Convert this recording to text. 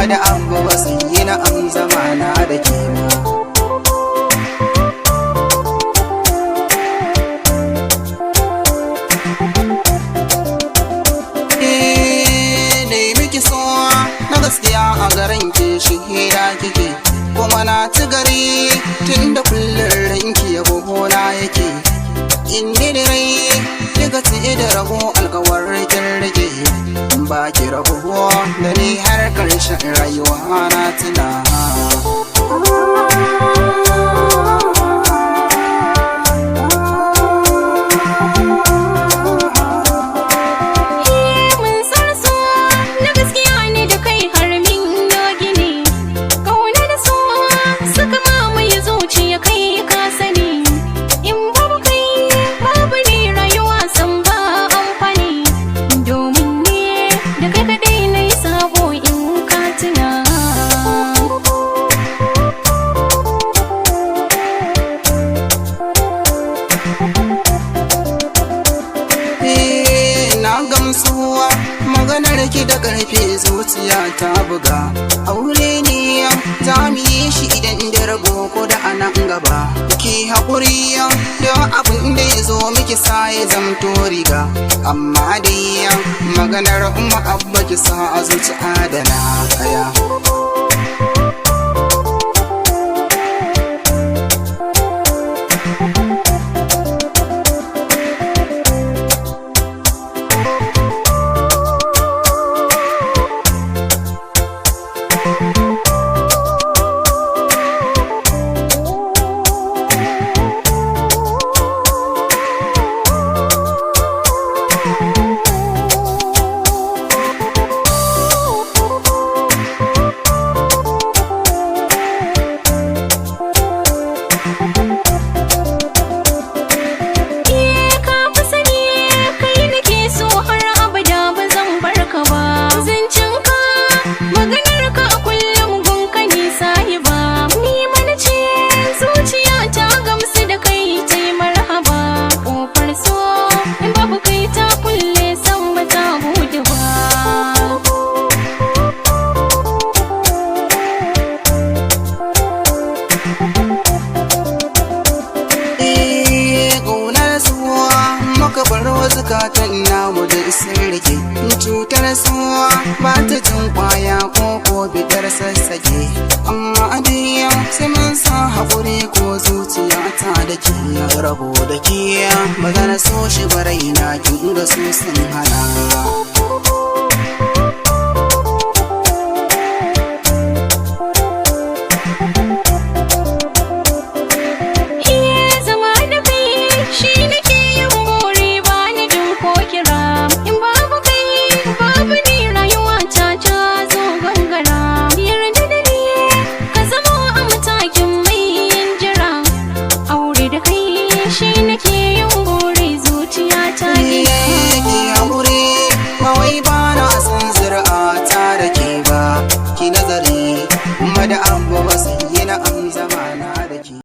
da abu ba sun yi na'am zamana da ke ma. Ne miki so na gaskiya a garin ke shahira kike, kuma na ci gari tun da kullum ranki ya gona yake. In ni da rai daga ci da rabo alkawar kin rage, ba ki rabuwa da ni har ƙarshen rayuwa na tuna. Gamsuwa maganar ki da karfe zuciya ta buga, aure ne za mu yi shi idan da rabo ko da anan gaba. Ki haƙuri da abin da ya zo miki sa ya zamto riga, amma dai maganar umma abba ki sa a zuciya da na kaya. Zukatan namu da isar rike, cutar suwa ba ta jin kwaya ko bidar sassake, amma adiya sai mun sa haƙuri ko zuciya ta da ke rabo da ke ba na so shi barai na kin ga su sun hana. Ki nazari